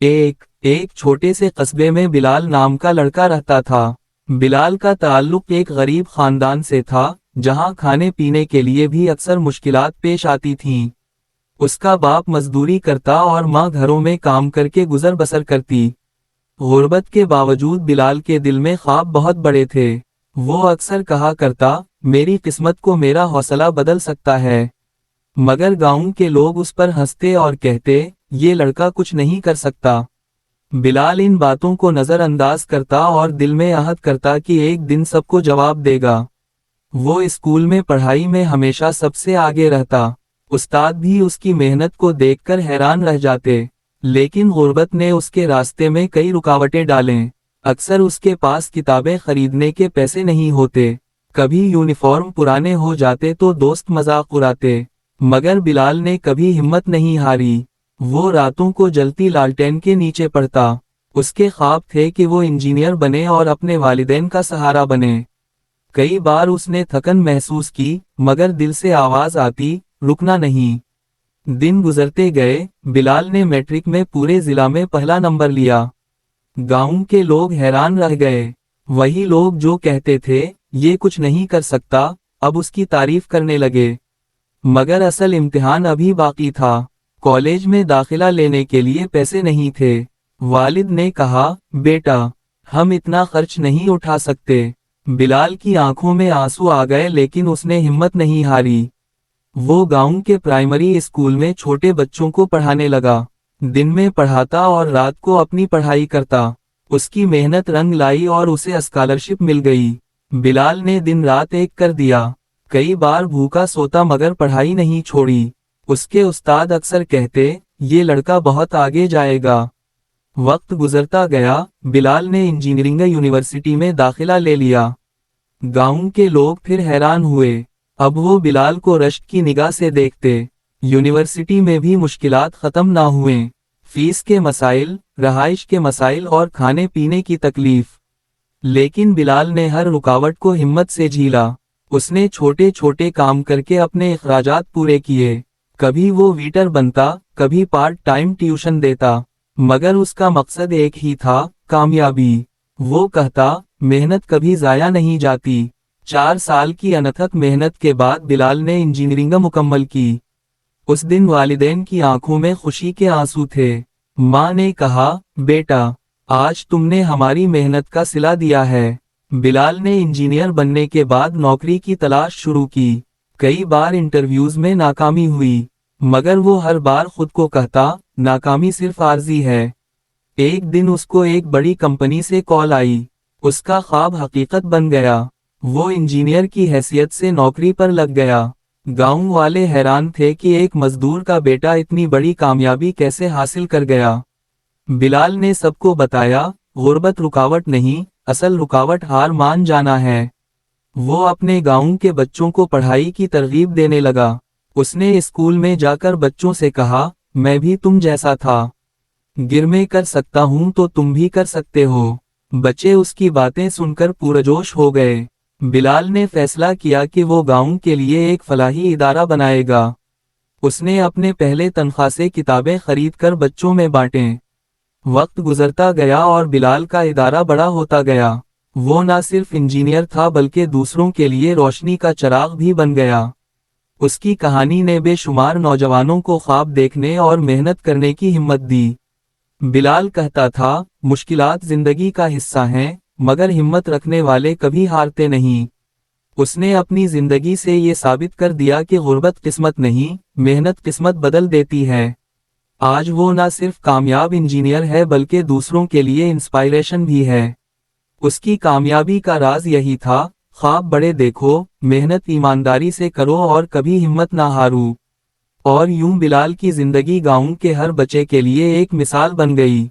ایک چھوٹے سے قصبے میں بلال نام کا لڑکا رہتا تھا۔ بلال کا تعلق ایک غریب خاندان سے تھا، جہاں کھانے پینے کے لیے بھی اکثر مشکلات پیش آتی تھیں۔ اس کا باپ مزدوری کرتا اور ماں گھروں میں کام کر کے گزر بسر کرتی۔ غربت کے باوجود بلال کے دل میں خواب بہت بڑے تھے۔ وہ اکثر کہا کرتا، میری قسمت کو میرا حوصلہ بدل سکتا ہے۔ مگر گاؤں کے لوگ اس پر ہنستے اور کہتے، یہ لڑکا کچھ نہیں کر سکتا۔ بلال ان باتوں کو نظر انداز کرتا اور دل میں عہد کرتا کہ ایک دن سب کو جواب دے گا۔ وہ اسکول میں پڑھائی میں ہمیشہ سب سے آگے رہتا۔ استاد بھی اس کی محنت کو دیکھ کر حیران رہ جاتے۔ لیکن غربت نے اس کے راستے میں کئی رکاوٹیں ڈالیں۔ اکثر اس کے پاس کتابیں خریدنے کے پیسے نہیں ہوتے۔ کبھی یونیفارم پرانے ہو جاتے تو دوست مذاق اڑاتے۔ مگر بلال نے کبھی ہمت نہیں ہاری۔ وہ راتوں کو جلتی لالٹین کے نیچے پڑھتا۔ اس کے خواب تھے کہ وہ انجینئر بنے اور اپنے والدین کا سہارا بنے۔ کئی بار اس نے تھکن محسوس کی، مگر دل سے آواز آتی، رکنا نہیں۔ دن گزرتے گئے، بلال نے میٹرک میں پورے ضلع میں پہلا نمبر لیا۔ گاؤں کے لوگ حیران رہ گئے۔ وہی لوگ جو کہتے تھے، یہ کچھ نہیں کر سکتا، اب اس کی تعریف کرنے لگے۔ مگر اصل امتحان ابھی باقی تھا۔ کالج میں داخلہ لینے کے لیے پیسے نہیں تھے۔ والد نے کہا، بیٹا، ہم اتنا خرچ نہیں اٹھا سکتے۔ بلال کی آنکھوں میں آنسو آ گئے، لیکن اس نے ہمت نہیں ہاری۔ وہ گاؤں کے پرائمری اسکول میں چھوٹے بچوں کو پڑھانے لگا۔ دن میں پڑھاتا اور رات کو اپنی پڑھائی کرتا۔ اس کی محنت رنگ لائی اور اسے اسکالرشپ مل گئی۔ بلال نے دن رات ایک کر دیا۔ کئی بار بھوکا سوتا مگر پڑھائی نہیں چھوڑی۔ اس کے استاد اکثر کہتے، یہ لڑکا بہت آگے جائے گا۔ وقت گزرتا گیا، بلال نے انجینئرنگ یونیورسٹی میں داخلہ لے لیا۔ گاؤں کے لوگ پھر حیران ہوئے۔ اب وہ بلال کو رشک کی نگاہ سے دیکھتے۔ یونیورسٹی میں بھی مشکلات ختم نہ ہوئیں۔ فیس کے مسائل، رہائش کے مسائل اور کھانے پینے کی تکلیف۔ لیکن بلال نے ہر رکاوٹ کو ہمت سے جھیلا۔ اس نے چھوٹے چھوٹے کام کر کے اپنے اخراجات پورے کیے۔ کبھی وہ ویٹر بنتا، کبھی پارٹ ٹائم ٹیوشن دیتا، مگر اس کا مقصد ایک ہی تھا، کامیابی۔ وہ کہتا، محنت کبھی ضائع نہیں جاتی۔ 4 سال کی انتھک محنت کے بعد بلال نے انجینئرنگ مکمل کی۔ اس دن والدین کی آنکھوں میں خوشی کے آنسو تھے۔ ماں نے کہا، بیٹا، آج تم نے ہماری محنت کا صلہ دیا ہے۔ بلال نے انجینئر بننے کے بعد نوکری کی تلاش شروع کی۔ کئی بار انٹرویوز میں ناکامی ہوئی، مگر وہ ہر بار خود کو کہتا، ناکامی صرف عارضی ہے۔ ایک دن اس کو ایک بڑی کمپنی سے کال آئی۔ اس کا خواب حقیقت بن گیا۔ وہ انجینئر کی حیثیت سے نوکری پر لگ گیا۔ گاؤں والے حیران تھے کہ ایک مزدور کا بیٹا اتنی بڑی کامیابی کیسے حاصل کر گیا۔ بلال نے سب کو بتایا، غربت رکاوٹ نہیں، اصل رکاوٹ ہار مان جانا ہے۔ وہ اپنے گاؤں کے بچوں کو پڑھائی کی ترغیب دینے لگا۔ اس نے اسکول میں جا کر بچوں سے کہا، میں بھی تم جیسا تھا۔ گر میں کر سکتا ہوں تو تم بھی کر سکتے ہو۔ بچے اس کی باتیں سن کر پرجوش ہو گئے۔ بلال نے فیصلہ کیا کہ وہ گاؤں کے لیے ایک فلاحی ادارہ بنائے گا۔ اس نے اپنے پہلے تنخواہ سے کتابیں خرید کر بچوں میں بانٹیں۔ وقت گزرتا گیا اور بلال کا ادارہ بڑا ہوتا گیا۔ وہ نہ صرف انجینئر تھا بلکہ دوسروں کے لیے روشنی کا چراغ بھی بن گیا۔ اس کی کہانی نے بے شمار نوجوانوں کو خواب دیکھنے اور محنت کرنے کی ہمت دی۔ بلال کہتا تھا، مشکلات زندگی کا حصہ ہیں، مگر ہمت رکھنے والے کبھی ہارتے نہیں۔ اس نے اپنی زندگی سے یہ ثابت کر دیا کہ غربت قسمت نہیں، محنت قسمت بدل دیتی ہے۔ آج وہ نہ صرف کامیاب انجینئر ہے بلکہ دوسروں کے لیے انسپائریشن بھی ہے۔ اس کی کامیابی کا راز یہی تھا، خواب بڑے دیکھو، محنت ایمانداری سے کرو اور کبھی ہمت نہ ہارو۔ اور یوں بلال کی زندگی گاؤں کے ہر بچے کے لیے ایک مثال بن گئی۔